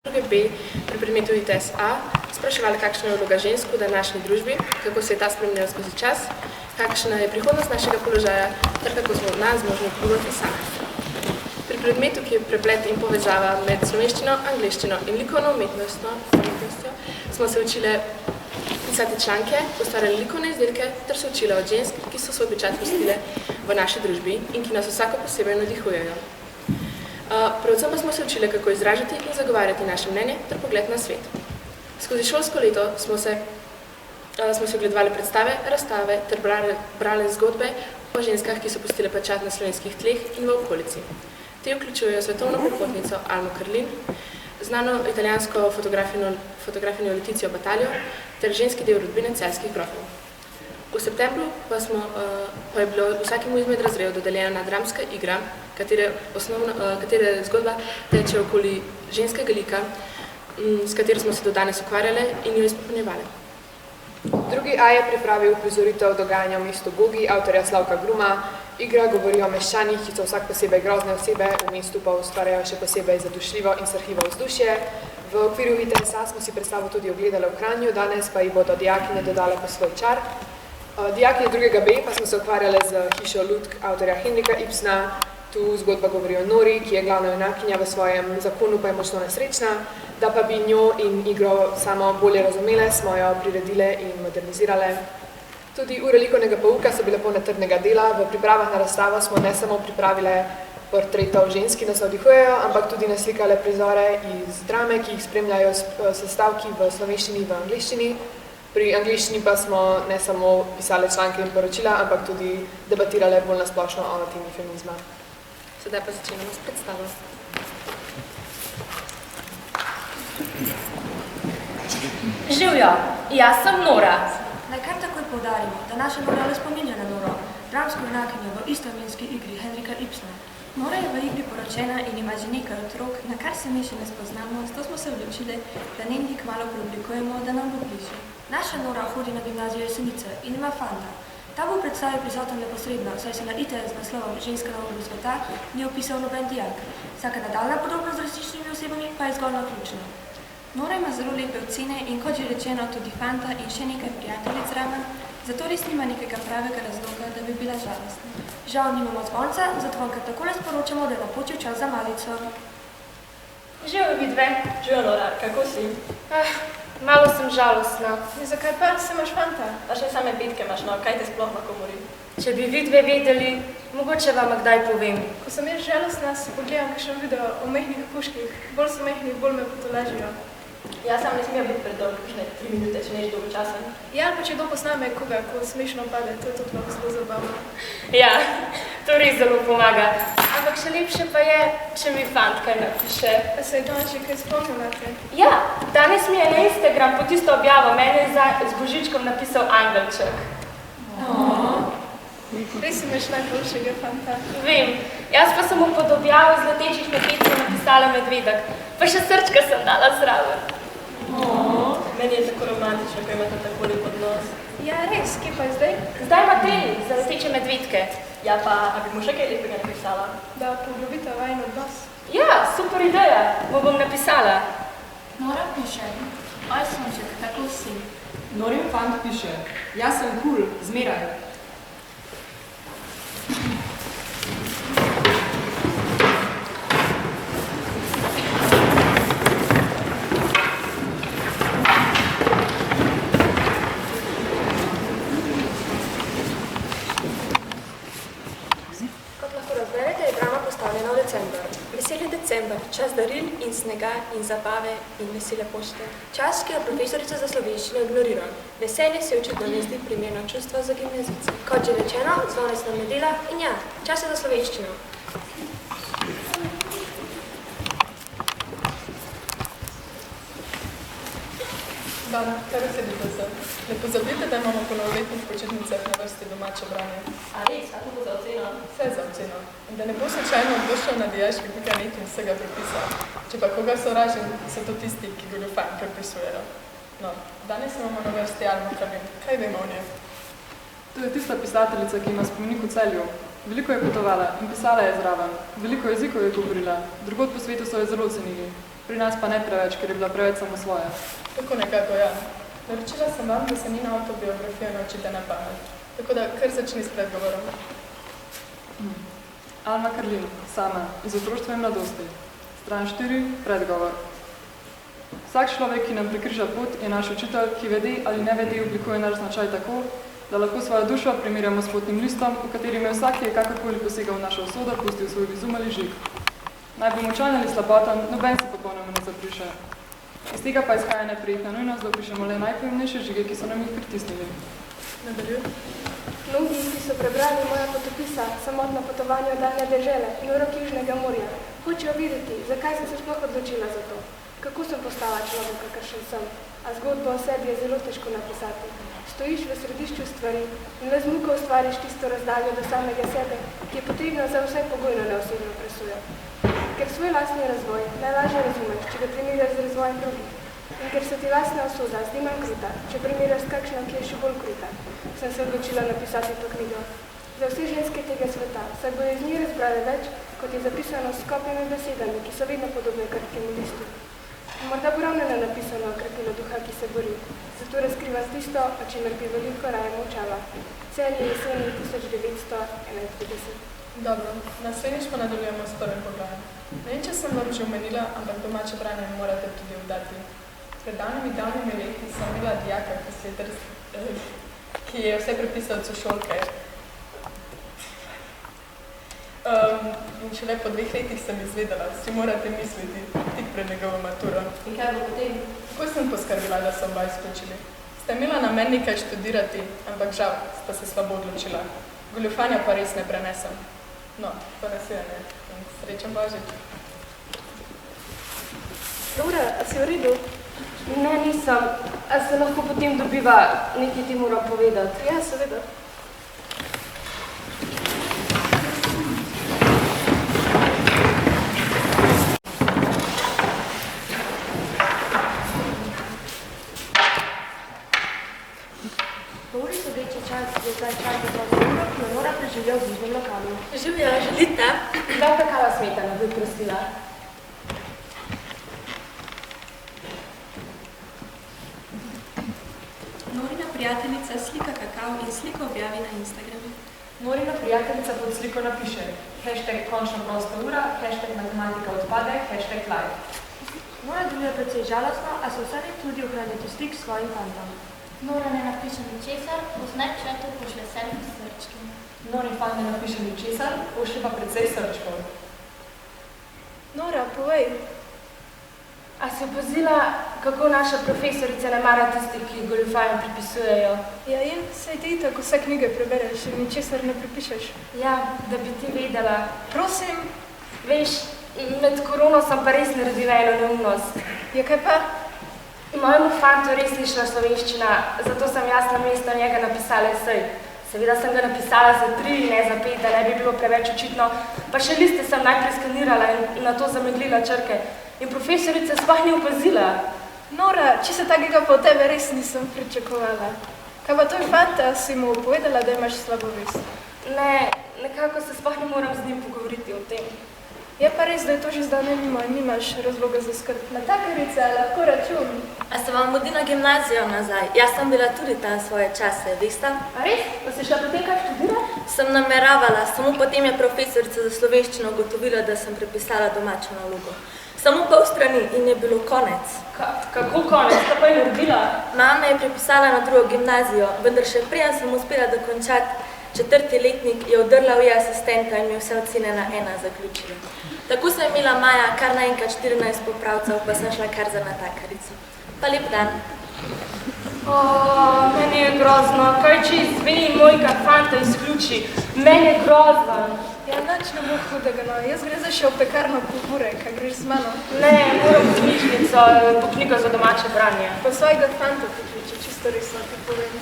Druge B pri predmetu ITS-A spraševali, kakšna je vloga žensk v današnji družbi, kako se je ta spremenila skozi čas, kakšna je prihodnost našega položaja, ter kako smo nas zmožni vplivati sami. Pri predmetu, ki je preplet in povezava med slovenščino, angleščino in likovno umetnostjo, smo se učile pisati članke, ustvarjali likovne izdelke ter se učile od žensk, ki so svoj pečat pustile v naši družbi in ki nas vsako posebej navdihujejo. Predvsem pa smo se učili, kako izražati in zagovarjati naše mnenje ter pogled na svet. Skozi šolsko leto smo se ogledovali predstave, razstave ter brali zgodbe o ženskah, ki so pustile pečat na slovenskih tleh in v okolici. Te vključujejo svetovno popotnico Almo Karlin, znano italijansko fotografinjo Leticijo Battaglio ter ženski del rodbine celjskih grofov. V septembru pa je bilo vsakemu izmed razredov dodeljena dramska igra, katere zgodba teče okoli ženskega lika, s katero smo se do danes ukvarjali in jo izpopolnjevali. Drugi A je pripravil prizoritev dogajanja v mestu Gogi, avtorja Slavka Gruma. Igra govori o meščanih, ki so vsak posebej grozne osebe, v mestu pa ustvarjajo še posebej zadušljivo in srhljivo vzdušje. V okviru ITS-A smo si predstavo tudi ogledali v Kranju, danes pa ji bodo dijakinje dodale pa svoj čar. Dijakinje drugega B pa smo se ukvarjali z hišo Lutk avtorja Henrika Ibsena. Tu zgodba govori o Nori, ki je glavna junakinja v svojem zakonu, pa je močno nesrečna. Da pa bi njo in igro samo bolje razumele, smo jo priredile in modernizirale. Tudi ure likovnega pouka so bile polne trdnega dela. V pripravah na razstavo smo ne samo pripravile portretov žensk, ki nas navdihujejo, ampak tudi naslikale prizore iz drame, ki jih spremljajo sestavki v slovenščini in v angleščini. Pri angleščini pa smo ne samo pisale članke in poročila, ampak tudi debatirale bolj nasplošno o temi feminizma. Sedaj pa začenjamo s predstavo. Živjo, jaz sem Nora. Naj kar takoj poudarimo, da naša Nora le spominja na Noro, dramsko junakinjo v istoimenski igri Henrika Ibsena. Nora je v igri poročena in ima že nekaj otrok, na kar se mi še ne spoznamo, zato smo se odločili, da njen lik malo preoblikujemo, da nam bo bližje. Naša Nora hodi na gimnazijo Jesenice in ima fanta. Ta bo v predstavi prisoten neposredno, saj se na ITS z naslovom Ženska na obodu sveta ni opisal noben dijak. Vsaka nadaljna podobnost z različnimi osebami pa je zgolj naključna. Nora ima zelo lepe ocene in kot že rečeno tudi fanta in še nekaj prijateljic zraven, zato res nima nekega pravega razloga, da bi bila žalostna. Žal nimamo zvonca, zato vam kar takole sporočamo, da je napočil čas za malico. Živijo vidve. Živijo Nora, kako si? Malo sem žalostna. Zakaj pa? Se imaš fanta? Pa še same bitke imaš, no, kaj te sploh lahko mori? Če bi vidve vedeli, mogoče vam kdaj povem. Ko sem jaz žalostna, si pogledam kakšen video o mehnih puških. Bolj so mehni, bolj me potoležijo. Ja, sam ne smejo biti predolg, kakšne 3 minute, če neš dolgo časa. Ja, pa če kdo posname koga, ko smešno pade, to je tudi lahko zelo zabavno. Ja, to res zelo pomaga. Ampak še lepše pa je, če mi fant kaj napiše. Pa se je danes še kaj spomnil na te? Ja, danes mi je na Instagram po tisto objavo mene z Božičkom napisal angelček. Res imaš najboljšega fanta. Vem, jaz pa sem mu pod objavo z letečih medvedcev napisala medvedek, pa še srčka sem dala zraven. Meni je tako romantično, ko imate tako lep odnos. Ja, res, kje pa je zdaj? Zdaj ima trening za leteče medvedke. Ja pa, a bi mu še kaj lepega napisala? Da poglobite vajen odnos. Ja, super ideja, mu bom napisala. Nora piše, oj sonček, tako si. Norin fant piše, jaz sem cool, zmeraj. December, čas daril in snega in zabave in vesele pošte. Čas, ki ga profesorica za slovenščino ignorira. Veselje se očitno ne zdi primerno čustvo za gimnazice. Kot že rečeno, zvonec nam ne dela in ja, čas je za slovenščino. Dana, kar usedite se. Ne pozabite, da imamo po novoletnih počitnicah na vrsti domače branje. A res, a to bo za oceno? Vse za oceno. In da ne bo slučajno odločil na dijaški.net in vsega prepisal. Če pa koga sovražim, so to tisti, ki goljufajn prepisujejo. No, danes imamo na vrsti Almo Karlin. Kaj vemo o njej? To je tista pisateljica, ki ima spomenik v Celju. Veliko je potovala in pisala je zraven. Veliko jezikov je govorila. Drugod po svetu so jo zelo cenili. Pri nas pa ne preveč, ker je bila preveč samo svoja. Tako nekako, ja. Naročila sem vam, da se ni na autobiografijo naučite na pamet. Tako da kar začni s predgovorom. Alma Karlin, sama, iz otroštva in mladosti. Stran 4, predgovor. Vsak človek, ki nam prekriža pot, je naš učitelj, ki vede ali ne vede oblikuje naš značaj tako, da lahko svojo dušo primerjamo s potnim listom, v katerim je vsak, ki je kakorkoli posegal v našo usodo, pustil svoj vizum ali žig. Naj bo močan ali slaboten, noben se popolnoma ne zapriše. Iz tega pa izhaja neprijetna nujnost, da opišemo le najpomembnejše žige, ki so nam jih pritisnili. Nadaljuj. Mnogi, ki so prebrali moja potopisa, samotno potovanje v daljne dežele in urok Južnega morja, hočejo videti, zakaj sem se sploh odločila za to. Kako sem postala človek, kakršen sem, a zgodbo o sebi je zelo težko napisati. Stojiš v središču stvari in le z muko ustvariš tisto razdaljo do samega sebe, ki je potrebno za vse pogojno neosebno presojo. Ker svoj lastni razvoj najlažje razumeš, če ga primerjaš z razvojem drugih. In ker se ti lastna usoda zdi manj kruta, če primerjaš s kakšno, ki je še bolj kruta, sem se odločila napisati to knjigo. Za vse ženske tega sveta, saj bojo iz nje razbrale več, kot je zapisano s skopljami besedami, ki so vedno podobne krtkemu listu. Morda bo ravno napisano okrepilo duha, ki se bori, zato razkriva tisto, o čemer bi veliko raje molčala. Celje jeseni 1931. Dobro, naslednjič pa nadaljujemo s prvim poglavjem. Ne vem, če sem vam že omenila, ampak domače branje morate tudi vdati. Pred davnimi leti sem imela dijaka, ki je vse prepisal od sošolke. In šele po 2 letih sem izvedela, si morate misliti tik pred njegovo maturo. In kaj bo potem? Tako sem poskrbila, da so oba izključili. Sta imela namen nekaj študirati, ampak žal sta se slabo odločila. Goljufanja pa res ne prenesem. No, pa naslednje. Srečen Božič. Laura, a si v redu? Ne, nisem. A se lahko potem dobiva, nekaj ti mora povedati? Ja, seveda. Je zdaj čas za to uro, ki Nora preživlja v bližnjem lokalu. Živja, želite? Daj pa kava smetana, bi prosila. Norina prijateljica slika kakao in sliko objavi na Instagramu. Norina prijateljica pod sliko napiše #končna prosta ura, #matematika odpade, #live. Nora deluje precej žalostno, a se vsaj trudi ohranjati stik s svojim fantom. Nora ne napiše ničesar, po Snapchatu pošle selfie s srčki. Nori fant ne napiše ničesar, pošle pa precej srčkov. Nora, povej. A si opazila, kako naša profesorica ne mara tistih, ki goljufajem pripisujejo? Ja, in saj ti tako vse knjige prebereš in ničesar ne pripišeš. Ja, da bi ti vedela. Prosim. Veš, med korono sem pa res naredila eno neumnost. Ja, kaj pa? Mojemu fantu res ni šla slovenščina, zato sem jaz namesto njega napisala esej. Seveda sem ga napisala za 3, ne za 5, da ne bi bilo preveč očitno, pa še liste sem najprej skanirala in na to zameglila črke. In profesorica sploh ni opazila. Nora, čisto takega pa od tebe res nisem pričakovala. Kaj pa tvoj fanta, si mu povedala, da imaš slabo vest? Ne, nekako se sploh ne moram z njim pogovoriti o tem. Je pa res, da je to že zdaj mimo in nimaš razloga za skrb. Natakarica, lahko račun. A se vam mudi na gimnazijo nazaj? Jaz sem bila tudi tam svoje čase, veste? A res? Pa si šla potem kaj študirati? Sem nameravala, samo potem je profesorica za slovenščino ugotovila, da sem prepisala domačo nalogo. Samo pol strani in je bilo konec. Kako konec? Kaj pa je naredila? Mama je prepisala na drugo gimnazijo, vendar še preden sem uspela dokončati 4. letnik, je odrla v asistenta in mi vse ocene na 1 zaključila. Tako sem imela maja kar naenkrat 14 popravcev, pa sem šla kar za natakarico. Pa lep dan. Meni je grozno. Kaj če izveni mojega fanta izključi? Meni je grozno. Ja, nič ne bo hudega, no. Jaz gre zdaj še v pekarno kulture, kaj greš z mano? Ne, moram v knjižnico, po knjigo za domače branje. Pa svojega fanta pokliče, čisto resno ti povem.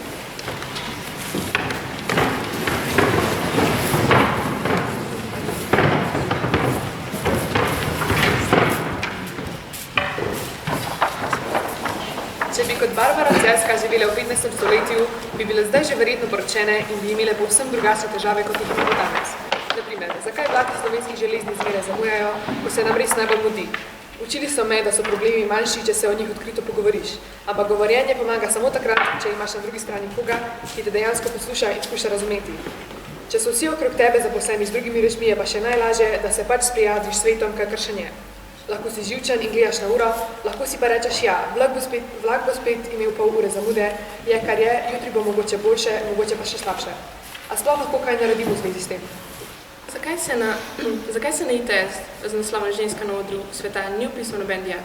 Če bi kot Barbara Celjska živele v 15. stoletju, bi bile zdaj že verjetno poročene in bi imele povsem drugačne težave, kot jih imamo danes. Naprimer, zakaj vlaki slovenskih železnic zmeraj zamujajo, ko se nam res najbolj mudi? Učili so me, da so problemi manjši, če se o njih odkrito pogovoriš, ampak govorjenje pomaga samo takrat, če imaš na drugi strani koga, ki te dejansko posluša in skuša razumeti. Če so vsi okrog tebe zaposleni z drugimi rečmi, je pa še najlažje, da se pač sprijazniš s svetom, kakršen je. Lahko si živčen in gledaš na uro, lahko si pa rečeš ja, vlak bo spet imel pol ure zamude, je kar je, jutri bo mogoče boljše, mogoče pa še slabše. A sploh lahko kaj naredimo v zvezi s tem? Zakaj se na ITS z naslovom Ženska na odru sveta ni vpisal noben dijak?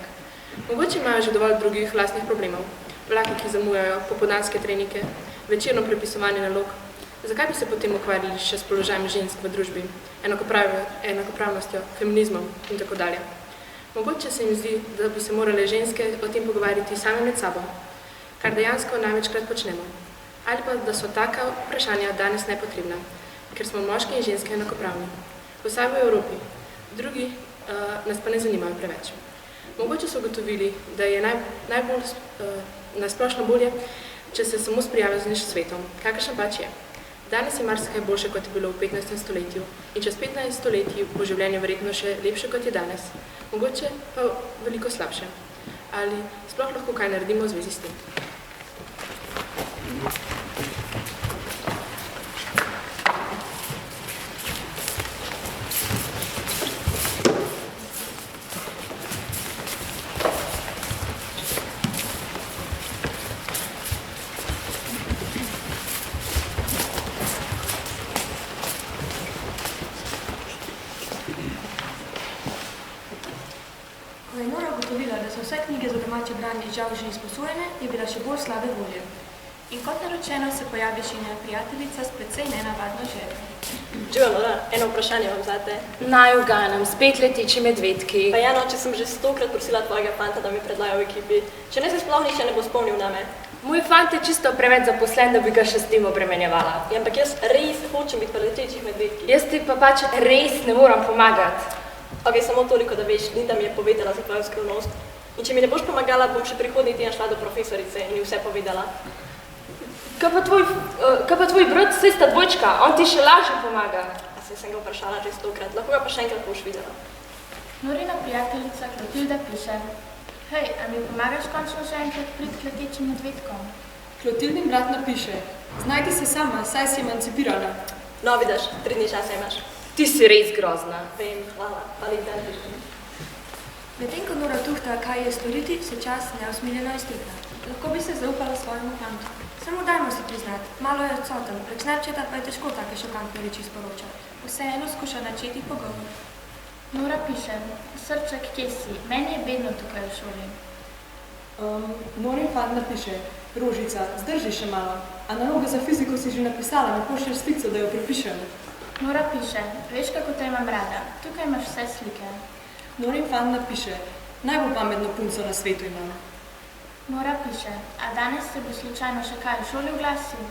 Mogoče imajo že dovolj drugih lastnih problemov, vlaki, ki zamujajo, popoldanske trenike, večerno prepisovanje nalog. Zakaj bi se potem ukvarjali še s položajem žensk v družbi, enakopravnostjo, feminizmom in tako dalje? Mogoče se jim zdi, da bi se morale ženske o tem pogovarjati same med sabo, kar dejansko največkrat počnemo. Ali pa, da so taka vprašanja danes nepotrebna, ker smo moški in ženske enakopravni. Vsaj v Evropi, drugi nas pa ne zanimajo preveč. Mogoče so ugotovili, da je najsplošno bolje, če se samo sprijaviš s svetom, kakršen pač je. Danes je marsikaj boljše, kot je bilo v 15. stoletju in čez 15 stoletij bo življenje verjetno še lepše, kot je danes. Mogoče pa veliko slabše. Ali sploh lahko kaj naredimo v zvezi s tem? Ko je Nora ugotovila, da so vse knjige za domače branje žal že izposojene, je bila še bolj slabe volje. In kot naročeno se pojavi še njena prijateljica s precej nenavadno željo. Živa, Nora, eno vprašanje vam zate. Naj uganem, spet leteči medvedki. Pa Jano, če sem že 100-krat prosila tvojega fanta, da mi predlaja v ekipi, če ne se sploh nihče ne bo spomnil name. Moj fant je čisto preveč zaposlen, da bi ga še s tem obremenjevala. Ja, ampak jaz res hočem biti pri letečih medvedkih. Jaz ti pa pač res ne moram pomagati. Ok, samo toliko, da veš, Linda mi je povedala za tvojo skrivnost. In če mi ne boš pomagala, bom še prihodnji teden šla do profesorice in ji vse povedala. Kaj pa tvoj brat, saj sta dvojčka, on ti še lažje pomaga. A sem ga vprašala že 100-krat, lahko ga pa še enkrat boš videla. Norina prijateljica Klotilda piše: Hej, a mi pomagaš končno že enkrat priti k letečim medvedkom? Klotildin brat napiše: Znajdi se sama, saj si emancipirana. No, vidiš, 3 dni časa imaš. Ti si res grozna. Vem, hvala, pa Linda. Medtem ko Nora tuhta, kaj je storiti, se čas neusmiljeno iztekla. Lahko bi se zaupala svojemu fantu. Samo dajmo si priznati, malo je odsoten, prek Snapchata pa je težko take šokantne reči sporoča. Vseeno skuša načeti pogovor. Nora piše: Srček, kje si? Meni je bedno tukaj v šoli. Norin fant napiše: Rožica, zdrži še malo. A nalogo za fiziko si že napisala, mi pošlješ slico, da jo prepišem. Nora piše: Veš, kako te imam rada. Tukaj imaš vse slike. Norin fant napiše: Najbolj pametno punco na svetu imam. Nora piše: A danes se bo slučajno še kaj v šoli oglasil?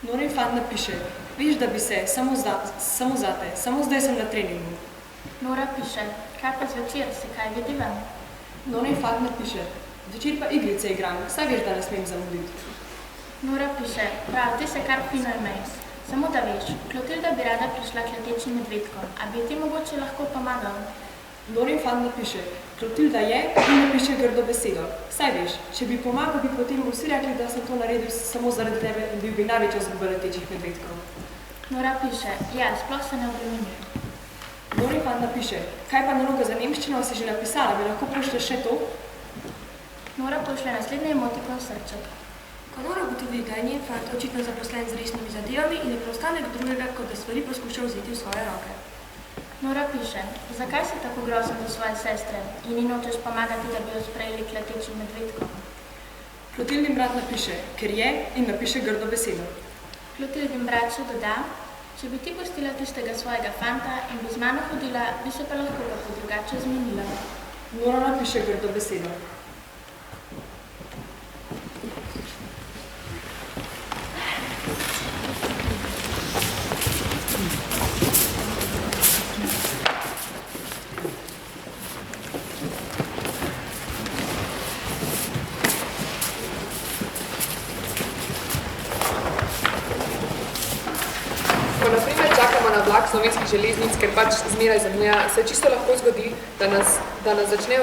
Norin fant napiše: Veš, da bi se, samo zate, samo zdaj sem na treningu. Nora piše: Kaj pa zvečer, se kaj vidiva? Norin fant napiše: Zvečer pa igrice igram, saj veš, da ne smem zamuditi. Nora piše: Prav, ti se kar fino imej. Samo da veš, Klotilda bi rada prišla k letečim medvedkom, a bi ti mogoče lahko pomagal? Norin fant napiše: Klotilda je in napiše grdo besedo. Saj veš, če bi pomagal, bi potem vsi rekli, da sem to naredil samo zaradi tebe in bil bi največja zguba letečih medvedkov. Nora piše: Ja, sploh se ne obremeni. Norin fant napiše: Kaj pa naloga za nemščino si že napisala, bi lahko pošlješ še to? Nora pošlje naslednji emotikon srček. Ko Nora ugotovi, da je njen fant očitno zaposlen z resnimi zadevami in ne preostane drugega, kot da stvari poskuša vzeti v svoje roke. Nora piše: Zakaj si tako grozen do svoje sestre in ni nočeš pomagati, da bi jo sprejeli k letečim medvedkom? Klotildin brat napiše: Ker je in napiše grdo besedo. Klotildin brat še doda: Če bi ti pustila tistega svojega fanta in bi z mano hodila, bi se pa lahko kako drugače zmenila. Nora napiše grdo besedo. na vlak slovenskih železnic, ker pač zmeraj zamuja, se čisto lahko zgodi, da nas začne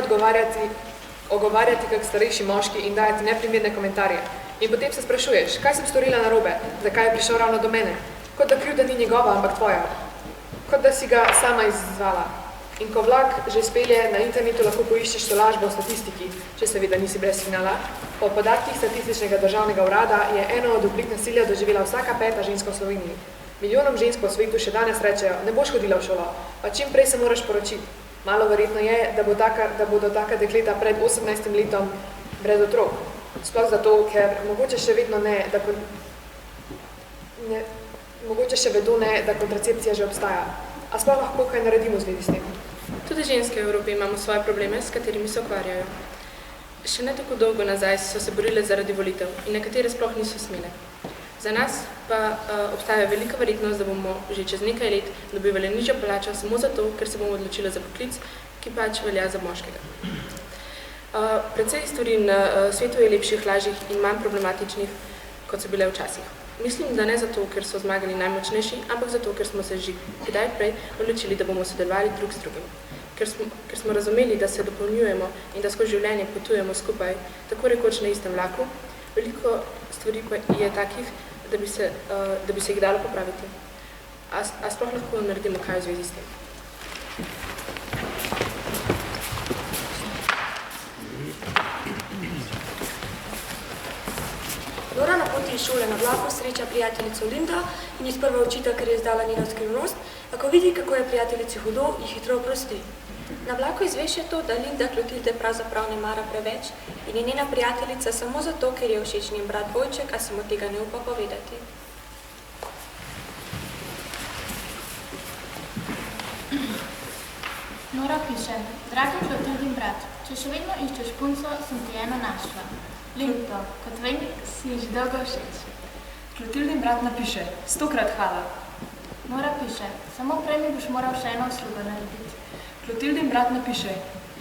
ogovarjati kak starejši moški in dajati neprimerne komentarje. In potem se sprašuješ, kaj sem storila narobe, zakaj je prišel ravno do mene, kot da krivda ni njegova, ampak tvoja, kot da si ga sama izzvala. In ko vlak že spelje, na internetu lahko poiščeš tolažbo v statistiki, če seveda nisi brez signala. Po podatkih Statističnega državnega urada je eno od oblik nasilja doživela vsaka 5. ženska v Sloveniji. Milijonom žensk po svetu še danes rečejo, ne boš hodila v šolo, pa čim prej se moraš poročiti. Malo verjetno je, da bodo taka dekleta pred 18 letom brez otrok. Sploh zato, ker mogoče še vedno mogoče še vedo ne, da kontracepcija že obstaja. A sploh lahko kaj naredimo v zvezi s tem? Tudi ženske v Evropi imamo svoje probleme, s katerimi se ukvarjajo. Še ne tako dolgo nazaj so se borile zaradi volitev in nekatere sploh niso smele. Za nas pa obstaja velika verjetnost, da bomo že čez nekaj let dobivali nižjo plačo samo zato, ker se bomo odločili za poklic, ki pač velja za moškega. Precej stvari na svetu je lepših, lažjih in manj problematičnih, kot so bile včasih. Mislim, da ne zato, ker so zmagali najmočnejši, ampak zato, ker smo se že kdaj prej odločili, da bomo sodelovali drug z drugim. Ker smo razumeli, da se dopolnjujemo in da skozi življenje potujemo skupaj, tako rekoč na istem vlaku, veliko stvari pa je takih, da bi se jih dalo popraviti. A sploh lahko naredimo kaj v zvezi s tem? Nora na poti iz šole na vlaku sreča prijateljico Lindo in ji sprva očita, ker je izdala njeno skrivnost, a ko vidi, kako je prijateljici hudo, ji hitro oprosti. Na vlaku izve še to, da Linda Klotilde pravzaprav ne mara preveč in je njena prijateljica samo zato, ker je všeč njen brat Vojček, a se mu tega ne upa povedati. Nora piše, dragi Klotildin brat, če še vedno iščeš punco, sem ti eno našla. Lindo, kot vem, si ji že dolgo všeč. Klotildin brat napiše, 100-krat hvala. Nora piše, samo prej mi boš moral še eno uslugo narediti. Klotildin brat napiše,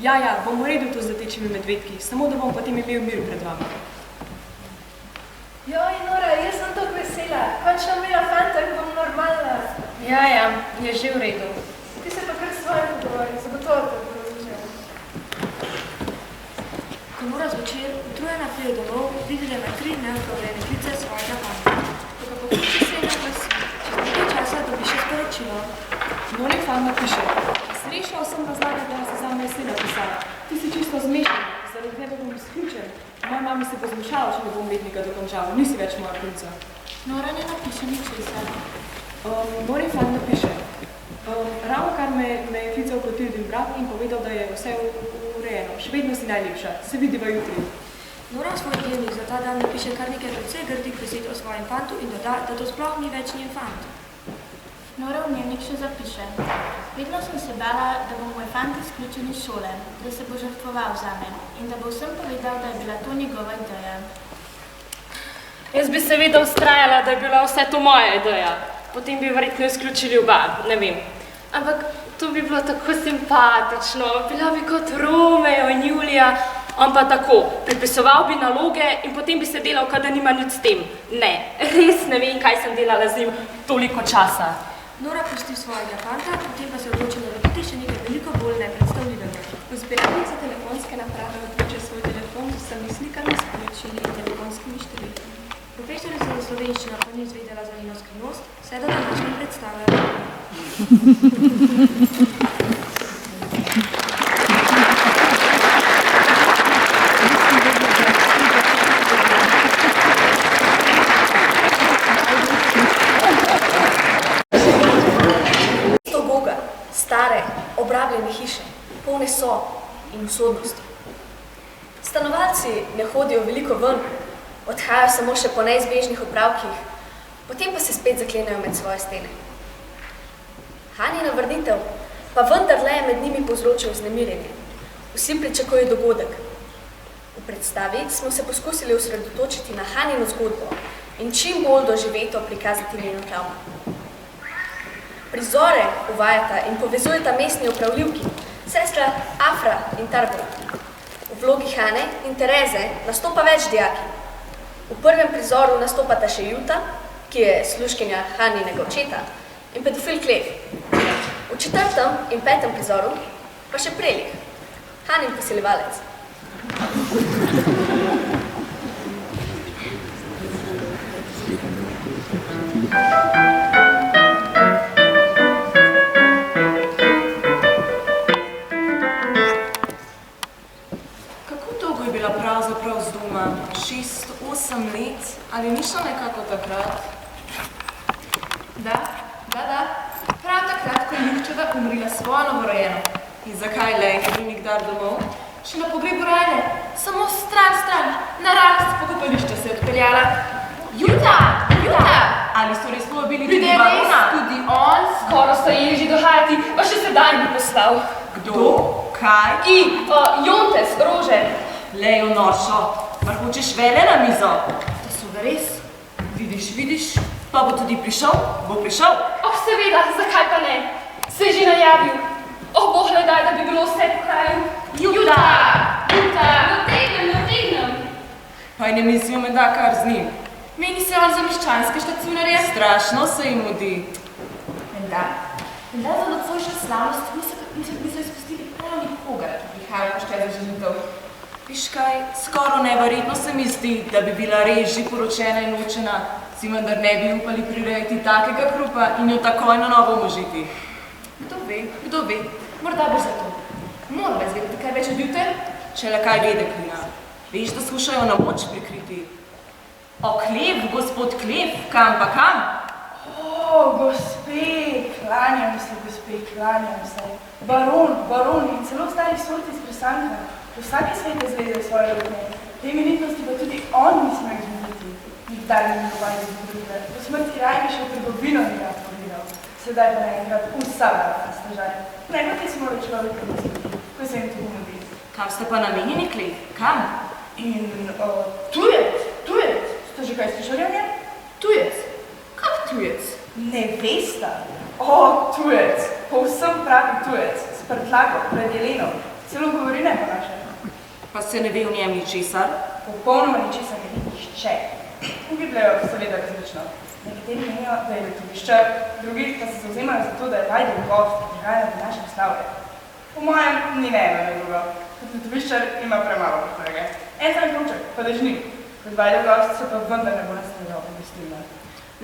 ja, bom uredil to z rdečimi medvedki, samo da bom potem imel mir pred vama. Joj, Nora, jaz sem tako vesela. Končno imela fanta, ko bom normalna. Ja, je že v redu. Ti se pa kar s svojim pogovori, zagotovo te bo različila. Ko Nora zvečer utrujena pride domov, videla ima 3 neodgovorjene klice svojega fanta. Ko ga pokliče se na glasi, čez nekaj časa dobi še sporočilo. Nori fan napiše, srečal sem razlaga, da se zame je sleda pisala. Ti si čisto zmešan, zaradi tebe bom izključen. Moja mami se bo zmešala, če ne bom vednika dokončal, nisi več moja punca. Nora ne napiše ničesar. Nori fan napiše, ravno kar me je klical Klotildin brat in povedal, da je vse urejeno. Še vedno si najlepša, se vidiva jutri. Nora v svoj dnevnik za ta dan napiše kar nekaj precej grdih besed o svojem fantu in doda, da to sploh ni več njen fant. Nora v dnevnik še zapiše. Vedno sem se bala, da bo moj fant izključen iz šole, da se bo žrtvoval zame in da bo vsem povedal, da je bila to njegova ideja. Jaz bi seveda vztrajala, da je bila vse to moja ideja. Potem bi verjetno izključili oba, ne vem. Ampak to bi bilo tako simpatično, bila bi kot Romeo in Julija, on pa tako, pripisoval bi naloge in potem bi se delal, da nima nič s tem. Ne, res ne vem, kaj sem delala z njim toliko časa. Nora pusti svojega fanta, potem pa se odloči narediti še nekaj veliko bolj nepredstavljivega. V zbiralnici telefonske naprave odloči svoj telefon z vsemi slikami, sporočili in telefonskimi številkami. Profesorica za slovenščino pa ni izvedela za njeno skrivnost, vse do današnje predstave. Stare, obrabljene hiše, polne sob in usodnosti. Stanovalci ne hodijo veliko ven, odhajajo samo še po neizbežnih opravkih, potem pa se spet zaklenejo med svoje stene. Hanina vrnitev pa vendarle je med njimi povzročil vznemirjenje. Vsi pričakujejo dogodek. V predstavi smo se poskusili osredotočiti na Hanino zgodbo in čim bolj doživeto prikazati njeno travmo. Prizore uvajata in povezujeta mestni upravljivki, sestra Afra in Tarbo. V vlogi Hane in Tereze nastopa več dijaki. V prvem prizoru nastopata še Juta, ki je služkinja Haninega očeta, in pedofil Klef. V 4. in 5. prizoru pa še Prelik, Hanin posiljevalec. Kako dolgo je bila pravzaprav z doma? 6-8 let? Ali ni šlo nekako takrat? Da. Prav takrat, ko je Ljubčeva umrila svojo novorojeno. In zakaj le, ker ni nikdar domov? Še na pogrebu rojene, samo stran, naravnost pokopališče se je odpeljala. Juta! Ali so res povabili tudi tudi barona? Tudi on, skoro sta jeli že dohajati, pa še sedaj bi poslal. Kdo? Kaj? Jontes, Rože. Lejo nošo, mar hočeš vele na mizo? To so ga res. Vidiš, pa bo tudi prišel? Bo prišel? Seveda, zakaj pa ne? Se je že najavil. Boh le daj, da bi bilo vse po kraju. Juta! Nategnem. Pa ne mislijo me da kar z njim. Meni se on za meščanske štacionarje. Strašno se jim mudi. Menda za nocojšnjo slavnost niso izpustili prav nikogar, ki prihajajo pošče za ženitev. Viš kaj, skoro neverjetno se mi zdi, da bi bila res že poročena in ločena, si vendar ne bi upali prirejati takega hrupa in jo takoj na novo možiti. Kdo ve, morda bo zato. Moramo izvedeti kaj več od Jute? Če le kaj vede, Klina. Veš, da skušajo na moč prikriti. Klef, gospod Klef, kam pa kam? Gospe, klanjam se. Baron in celo stari sorti iz presanka. Vsake svete zleze svoje rukne. Te imenitnosti pa tudi on ni smel izmeniti. Nikdar ni ljubanje izgubile. Po smrti raj bi še v trgovino ni rad povedal. Sedaj pa naenkrat vsa vrata stražarja. Najbolj smo človek mislili, ko se jim to umodi. Kam ste pa namenjeni, Klef? Kam? In tujec. Ste že kaj slišali o njem? Tujec? Kak tujec? Nevesta. Tujec. Povsem pravi tujec. S prtlago, pred Jelenom. Celo govori ne po naše. Pa se ne ve o njem ničesar? Popolnoma ničesar ne ve nihče. Ugibljajo seveda različno. Nekateri menijo, da je letoviščar, drugi pa se zauzemajo za to, da je Vajdel gost, ki prihaja na naše slavje. Po mojem, ni ne eno ne drugo. Kot letoviščar ima premalo potrege. En sam kruček, pa dežnik. Kot Vajdel gost se pa vendar ne bo nastavljal obvestilno.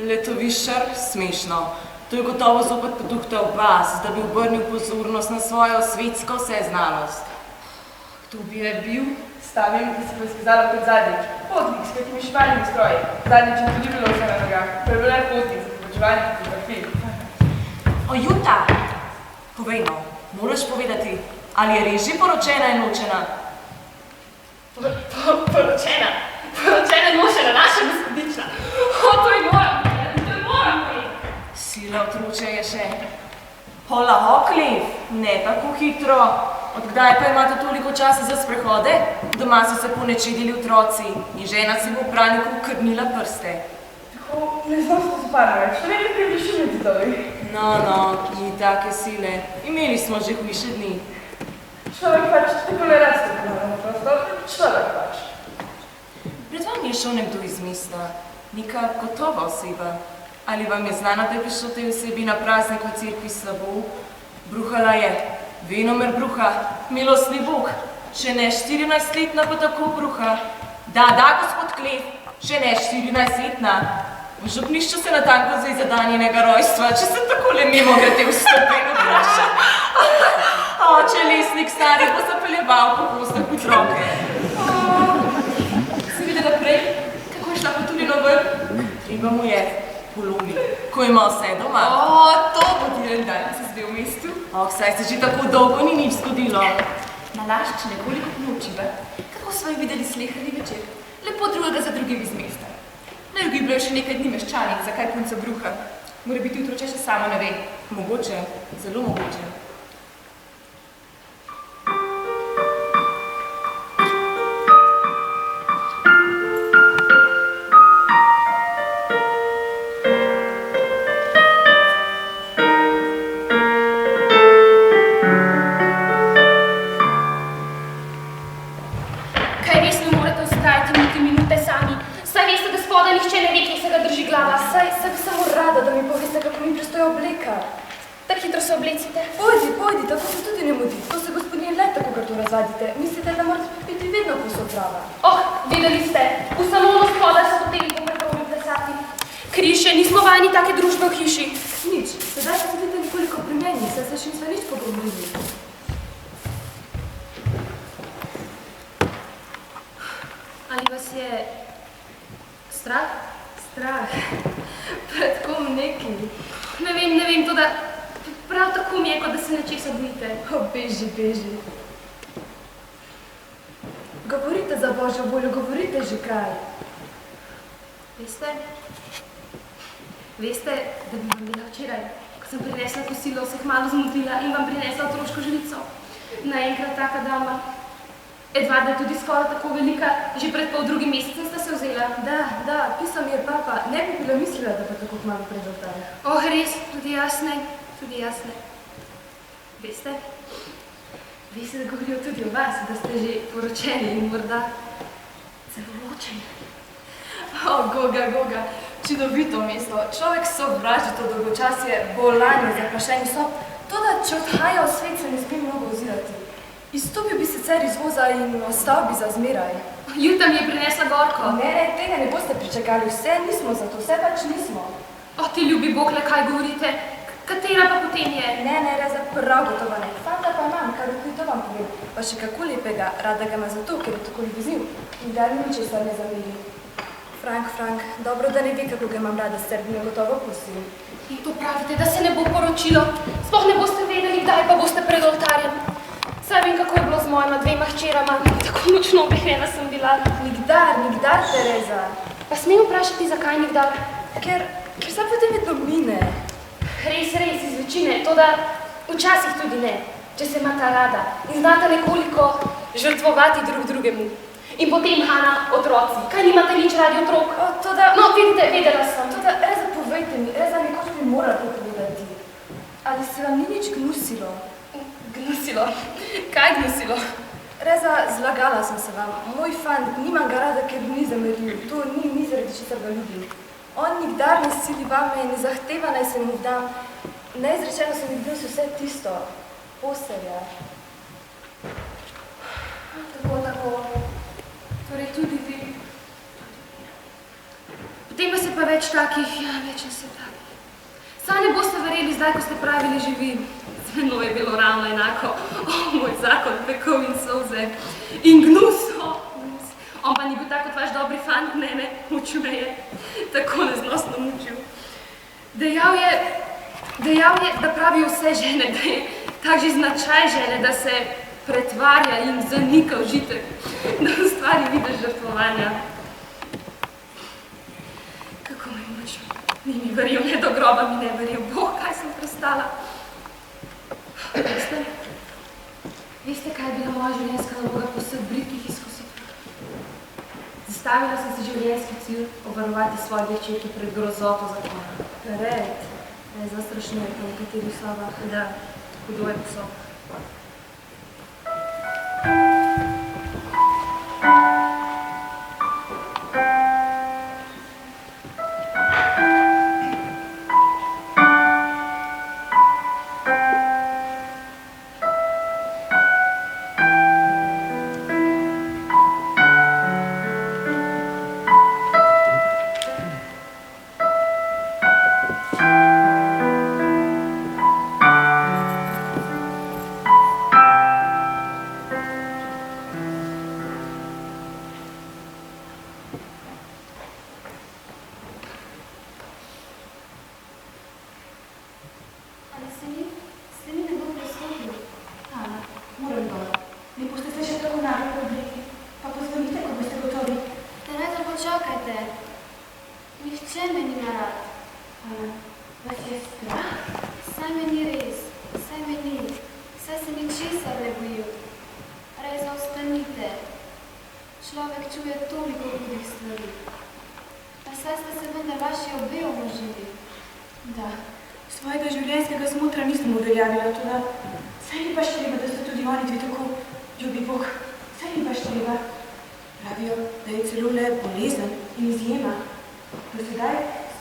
Letoviščar? Smešno. To je gotovo zopet potuhtal vas, da bi obrnil pozornost na svojo svetsko vseznanost. Kdo bi je bil? Stavim, ki se bo izkazalo kot zadnjič. Potnik s kakimi španjimi stroji. Zadnjič je tudi bilo vse na nogah. Prebila je potnik za popočevanje fotografij. Juta! Povej no, moraš povedati, ali je res že poročena in ločena? Poročena in ločena, naša gospodična. To je moram povedati. Sila otroče je še. Klef, ne tako hitro. Odkdaj pa imate toliko časa za sprehode? Doma so se ponečedili otroci in žena si bo v pralniku krnila prste. Tako, ne znam se zaparno več, ne bi približili titovi. No, ni take sile. Imeli smo že hujše dni. Človek pač tako ne rad stopnjamo prostor, človek pač. Pred vami je šel nekdo iz mesta, neka gotova oseba. Ali vam je znano, da je prišlo tej osebi na praznik v cerkvi slabo? Bruhala je. Venomer bruha, milostni Bog, še ne 14-letna pa tako bruha. Da, gospod Klef, še ne 14-letna. V župnišču se natanko zdaj za dan njenega rojstva, če sem takole mimo grede vstopi in vpraša. Oče, lesnik stari, bo zapeljeval po kostah otroke. Si videla prej, kako je šla pa tudi na vrh? Treba mu je polomi, ko ima vse doma. To bo diren dan, se zdaj v mestu. Saj se že tako dolgo ni nič zgodilo. Nalašč nekoliko ponočiva, kako smo jo videli sleherni večer. Lepo drugega za drugim iz mesta. Naj ugibljajo še nekaj dni meščani, zakaj punca bruha. Mora biti otroče še samo ne ve. Mogoče, zelo mogoče. Kaj res ne morete vztrajati niti minute sami? Saj veste, da spodaj nihče ne ve, kje se ga drži glava, saj bi samo rada, da mi poveste, kako mi prestoja obleka. Tako hitro se oblecite. Pojdi, tako se tudi ne mudi. To se gospodin le tako grdo razvadite. Mislite, da morate biti vedno posod zdrava. Videli ste, v salonu spodaj so hoteli po preprobi plesati. Kriše, nismo vajeni take družbe v hiši. Nič, sedaj se vidite nekoliko pri meni, saj se še nismo nič pogovorili. Ali vas je strah? Strah? Pred kom neki? Ne vem, to da prav tako mi je, kot da se nečesa bojite. Beži. Govorite za Božjo voljo, govorite že kaj. Veste, da bi vam bila včeraj, ko sem prinesla kosilo, se malo zmotila in vam prinesla otroško želico. Naenkrat taka dama. Edvarda je tudi skoraj tako velika, že pred pol-drugim mesecem sta se vzela. Da, pisal mi je papa, ne bi bila mislila, da pa tako kmalu pred oltarjem. Res, tudi jaz ne. Veste, da govorijo tudi o vas, da ste že poročeni in morda celo ločeni. Goga, čudovito mesto. Človek sovraži to dolgočasje, bolanje, zaprašeni sob. Toda, če odhaja v svet, se ne sme mnogo ozirati. Izstopil bi sicer iz voza in ostal bi za zmeraj. Juta mi je prinesla gorko. Ne, tega ne boste pričakali, vse nismo za to, vse pač nismo. Ti ljubi Bog, le kaj govorite? Katera pa potem je? Ne, Reza, prav gotovo ne. Fanta pa imam, kar to vam povem. Pa še kako lepega, rada ga ima zato, ker je tako ljubezniv. In da mi ničesar ne zameri. Frank, dobro, da ne ve, kako ga imam rada, sicer bi me gotovo pustil. In to pravite, da se ne bo poročilo? Sploh ne boste vedeli, kdaj pa boste pred oltarjem? Saj vem, kako je bilo z mojima 2 hčerama, tako močno obehrena sem bila. Nikdar, Tereza. Pa smem vprašati, zakaj nikdar? Ker se potem vedno mine. Res, iz večine, toda včasih tudi ne, če se imata rada in znata nekoliko žrtvovati drug drugemu. In potem, Hana, otroci, kaj nimate nič radi otrok? Vidite, vedela sem. Reza, povejte mi, Reza, nekoč mi mora to povedati. Ali se vam ni nič gnusilo? Gnusilo? Kaj gnusilo? Reza, zlagala sem se vam. Moj fant, nimam ga rada, ker ni zamerljiv. To ni zaradi česar ga ljubim. On nikdar ne sili vame, ne zahteva, naj se mu dam. Neizrečeno sem mi gnus vse tisto. Postelja. Tako. Torej tudi vi. Potem pa se pa več takih, več ne se takih. Saj ne boste verjeli zdaj, ko ste pravili živi. Z menoj je bilo ravno enako. Moj zakon, pekov in solze. In gnus, On pa ni bil tak kot vaš dobri fant, ne, mučil me je. Tako neznosno mučil. Dejal je, da pravijo vse žene, da je tak že značaj žene, da se pretvarja in zanika užitek, da ustvari videz žrtvovanja. Kako me je mučil. Ni mi verjel, ne do groba mi ne verjel. Boh, kaj sem prestala. Veste, kaj je bila moja življenjska naloga po vseh britkih izkusitvah? Zastavila sem si življenjski cilj obvarovati svoje hčerke pred grozoto zakona. Red, zastrašno je po nekaterih sobah. Da, hudo je po sobah.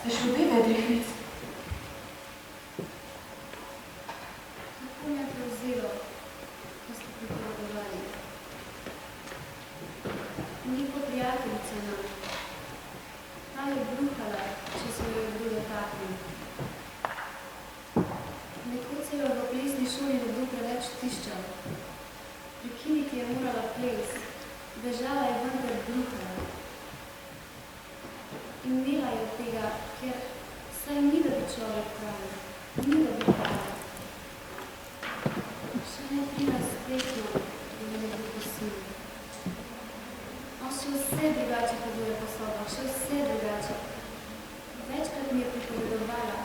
Ste še obe vedri hvic? Kako me je prevzelo, ko ste pripovedovali? Ni pa prijateljica nam. Ta je bruhala, če se jo je kdo dotaknil. Nekoč se jo v plesni šoli nekdo preveč tiščal. Prekiniti je morala ples, bežala je vendar bruhala. Imela je tega, ker saj ni da bi človek pravi, ni da bi pravi. Še ne 13 letno, da me ne bi posil. On še vse drugače hoduje po sobah, še vse drugače. Večkrat mi je pripovedovala,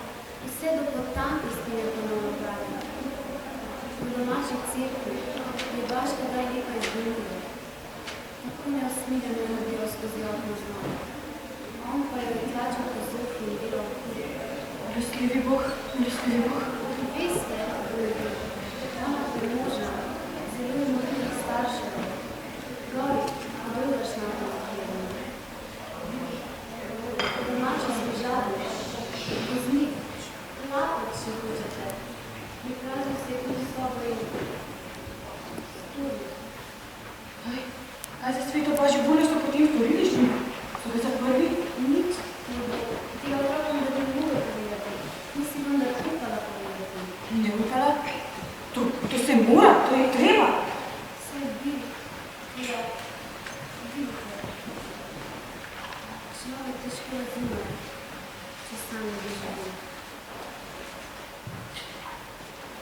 vse do potankosti mi je ponovno pravila. V domači cerkvi je baška daj nekaj izgledilo. Tako neosmiljeno je nabilo skozi okno znova. On pa je tlačil po zofri in bilo hude. Milostljivi Bog, milostljivi Bog. Veste, ona premožna, zelo imovnih staršev, gori, drugaš na to odhledanje. Domači zbežali, voznik, lapot, če hočete, pripravil se tudi sobo in sturi. Kaj za sveto Božjo voljo so potem storili s njim? So ga zaprli? Nič, tega otrokom da bi mogel povedati. Nisi vendar upala povedati. Ne upala? To se mora, to je treba. Saj bi, treba, vidite. Človek težko razume, če sam ne bi živel.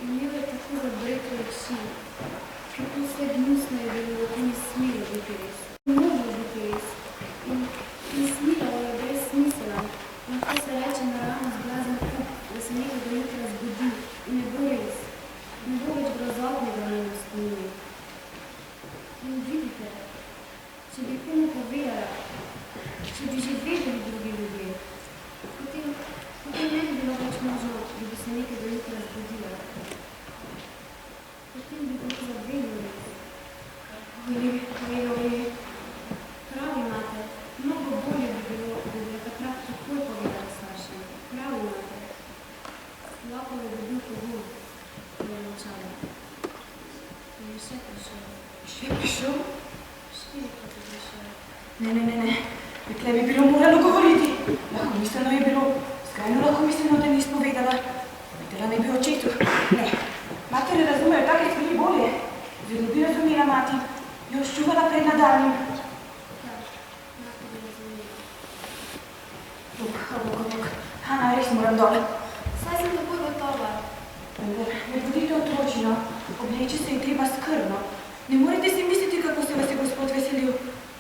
Imel je tako zabrete oči, kako vse gnusno je bilo, da ni smelo biti res. Moglo biti res. In smilo je brez smisela. Lahko se reče naravno zblazen kup, da se nekaj do jutra zbudi in ne bo res. Ne bo več grozotnega v njemu spominu. In vidite, če bi komu povedala, če bi že vedeli drugi ljudje, potem ne bi bilo več možno, da bi se nekaj do jutra zbudila. Potem bi bilo zavedno res. Ojej. Prav imate, mnogo bolje bi bilo, da bi takrat takoj povedala staršem. Prav imate. Lahko je dobil pogum, da je molčala. In je še prišel. Še prišel? 4 krat je prišel. Ne. Dekle bi bilo moralo govoriti. Lahko misleno je bilo, skrajno lahko misleno, da ni spovedala. Povedala ne bi očetu. Ne. Matere razumejo take stvari bolje. Zelo bi razumela mati. Jo ščuvala pred nadaljnim. Bog. Hana, res moram dole. Saj sem tako gotova. Ne bodite otročino. Obleči se je treba skrbno. Ne morete si misliti, kako se vas je gospod veselil.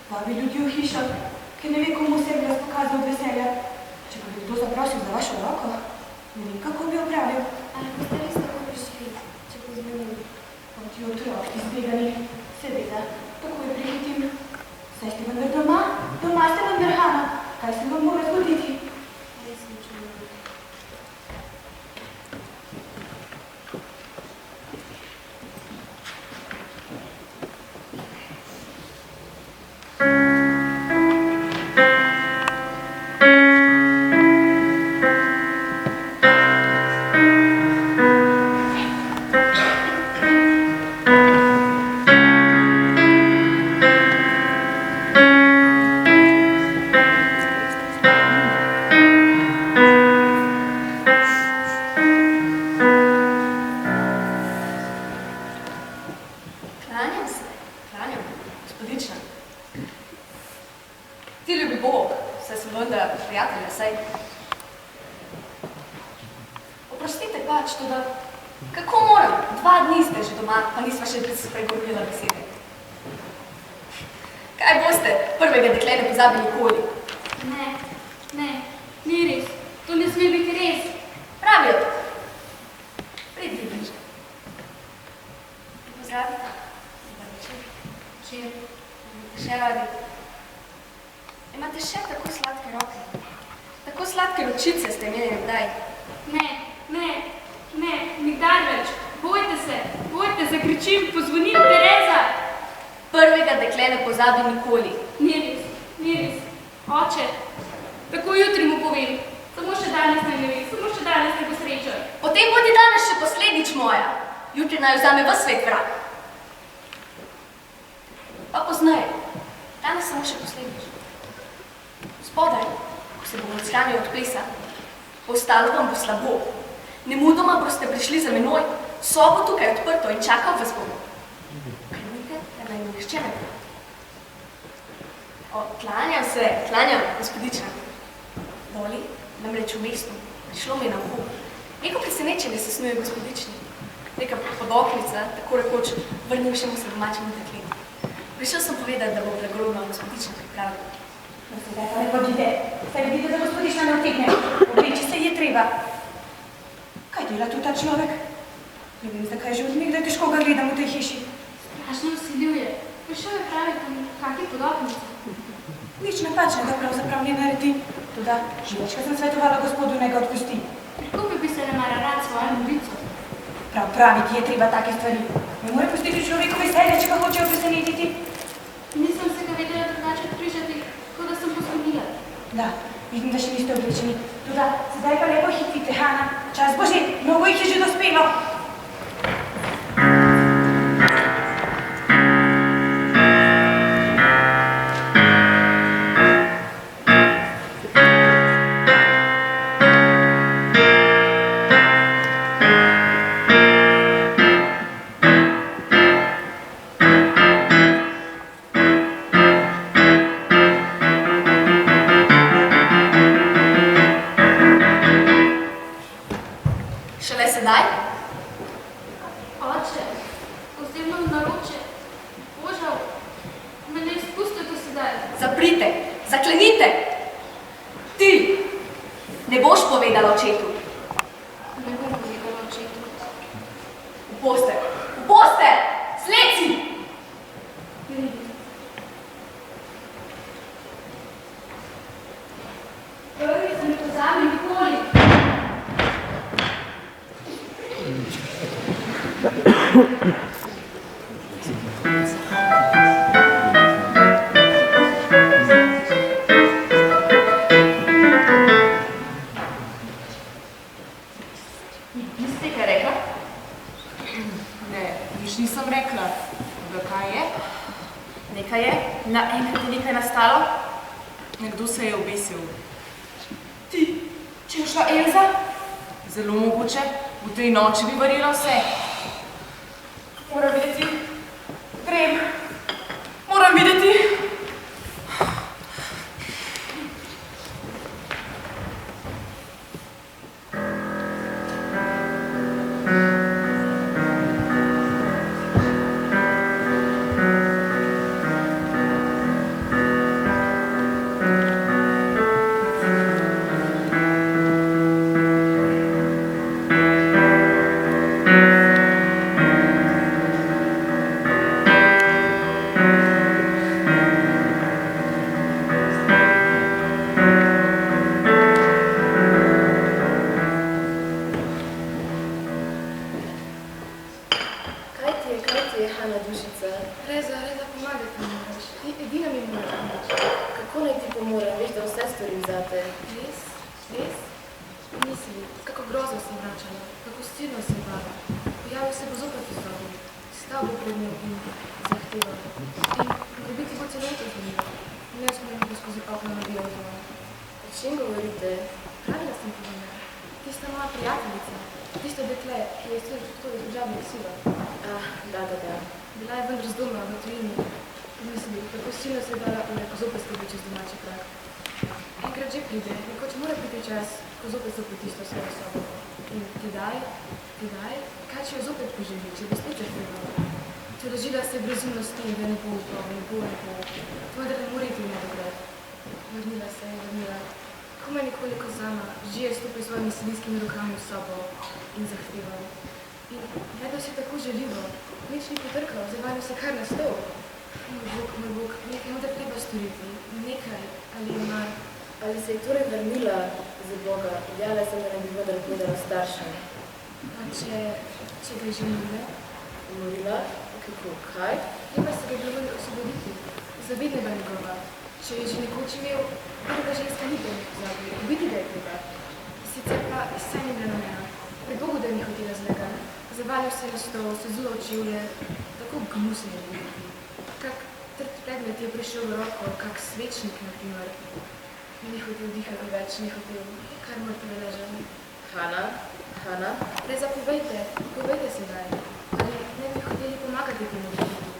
Vabi ljudi v hišo, ker ne ve, komu se bi vas pokazal od veselja. Če pa bi kdo zaprosil za vašo roko, ne vem, kako bi opravil. Ali boste res tako prišli, če pozvonim? Ti otrok, izbegani. Seveda, takoj prihitim. Saj ste vendar doma? Doma ste vendar, Hana. Kaj se vam mora zgoditi? Res sem čula. Samo še danes ne ve, samo še danes ne bo srečen. Potem bo ti danes še poslednič moja. Jutri naj vzame v svet vrag. Pa poznaj, danes samo še poslednič. Spodaj, ko se bomo odskani od plesa, postalo vam bo slabo. Nemudoma boste prišli za menoj, sobo tukaj odprto in čakal vas bom. Krenite, da naj mi nihče ne bo. Klanjam se, gospodična. Voli, namreč v mestu, prišlo mi na uho. Neko presenečenje se snuje gospodični. Neka podoknica, tako rekoč, vrnivšemu se domačemu deklinu. Prišel sem povedati, da bo pregrobno gospodična pripravila. No, sedaj pa ne bodite, saj vidite, da gospodična ne utegne. Obleči se je treba. Kaj dela tu ta človek? Ne vem, zakaj že od nekdaj težko ga gledam v tej hiši. Strašno vsiljuje. Prišel je pravi po kakvi podoknici. Nič napačnega pravzaprav ne naredi. Toda, že večkrat sem svetovala gospodu, naj ga odpusti. Prikupil bi se nemara rad svojo novico. Prav praviti je treba take stvari. Ne more pustiti človeku veselje, če ga hočejo presenetiti. Nisem se ga vedela drugače odprižati, kot da sem poskonila. Da, vidim, da še niste oblečeni. Toda, sedaj pa lepo hitite, Hana. Čas bo že, mnogo jih je že dospelo. Noči bi varila vse. Moram videti. Grem. Moram videti. Če je že nekoč imel, druga ženska ni to pozabil, biti ga je treba. Sicer pa saj ni bila namena. Predolgo, da ni hotela zlega. Zavalil se je na stol, se zula v čevlje, tako gnusno je videti. Kak trd predmet je prišel v roko, kak svečnik, na primer. Ni hotel dihati več, ni hotel, kar mrtve ležali. Hana? Reza, povejte sedaj. Ali ne bi hoteli pomagati temu življenju?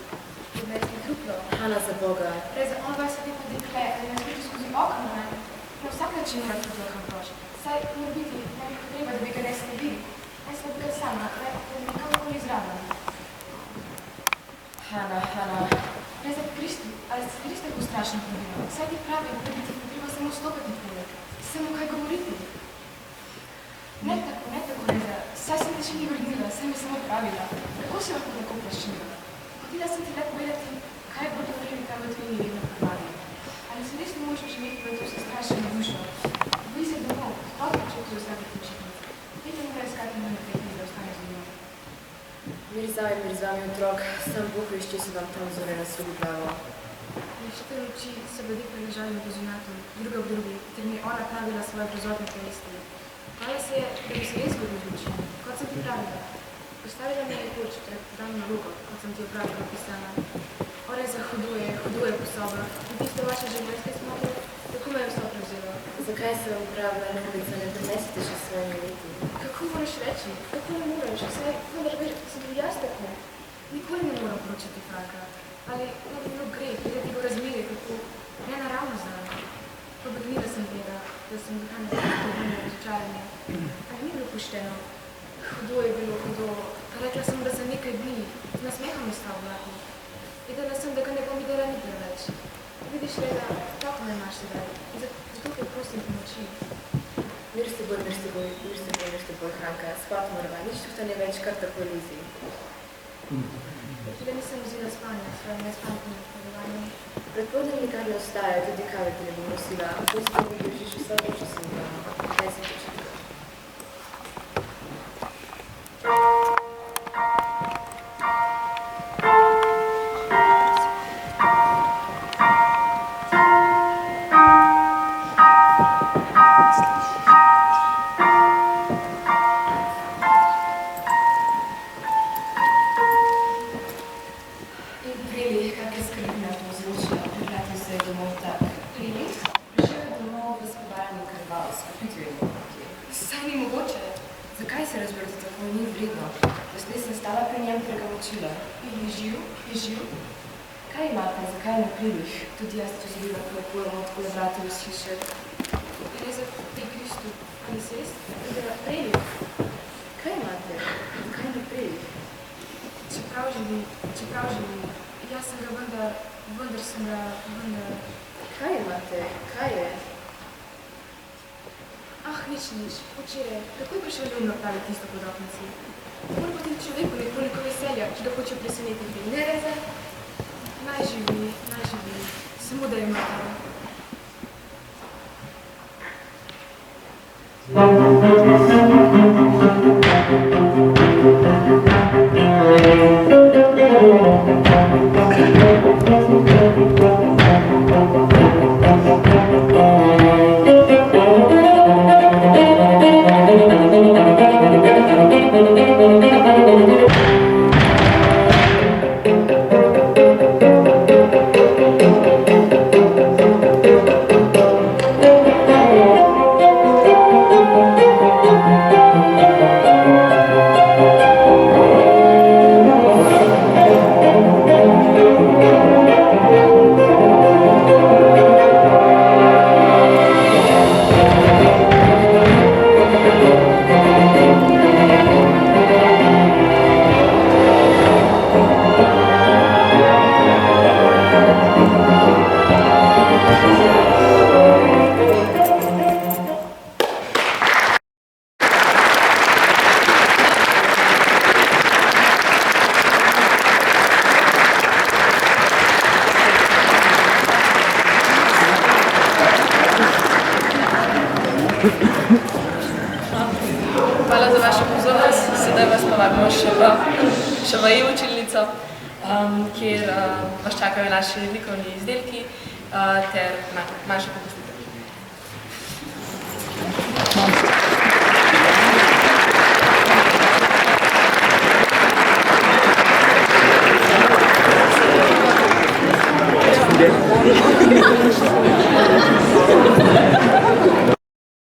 Odnesti truplo. Hana, za Boga. Reza, on vas je lepo dekle, ali nas biti skozi okno, ne? Na vsak način mora tudi lahko proč. Saj mora biti, ne bi potreba, da bi ga ne sledili. Ne smo bila sama, ne bi kamorkoli zraven. Hana. Reza, ali se res tako strašno probila? Saj ti pravi, da bi ti potreba samo stopiti poleg. Samo kaj govoriti. Ne tako, Reza. Saj sem te še ni vrnila, saj mi samo pravila. Kako si lahko tako plaščila? Hotela sem ti le povedati, kaj bodo vrelika v tvojini vedno pravali. Ali se res ne možeš imeti v to se strašno dušo? Boj se domov, sploh počuti vsake počitnic. Pejte mora iskati na napredni, da ostane z njo. Mirza mi otrok, sam Bog veš, če si vam tam zore nasoli glavo. Nešite noči so bili preležali v zunatu, druga ob drugi, ter mi je ona pravila svoje prozorne povesti. Hvala se je, da bi se res zgodil zvuči, kot sem ti pravila. Postavila mi je nekoč pred dan na ruko, kot sem ti opravila pisana. Reza hoduje po sobah in tiste vaše življenjske smoke, tako me je vso prevzelo. Zakaj se vam pravila, Novica, ne prinesite še svojimi leti? Kako moraš reči? Kako ne moreš? Vsaj, vendar veš, sem bil jaz tako. Nikoli ne moram pročiti Franka. Ali ne bi bilo greh, videti go razmerje, kako nenaravno znam. Pobegnila sem tega, da sem dohajala tako vrne razočaranje. Ali ni bilo pošteno? Hudo je bilo, hudo. Rekla sem, da za nekaj dni, z nasmehom je stal v vlaku. Videla sem, da ga ne bom videla nikdar več. Vidiš, Reda, tako me imaš sedaj. Zato te prosim pomoči. Mir s teboj, Hranka. Spat morava, nič tukaj ne več, kar tako lizi. Tudi nisem vzela spanja, svojim nespantnim odpovedovanjem. Predpoldne nikar ne ostaja, tudi kave ti ne bom nosila. Posto mi držiš vse več, sem doma. Kaj se početi? Hvala za vašo pozornost. Sedaj vas povabimo še v e-učilnico, kjer vas čakajo naši likovni izdelki ter manjše popustitve.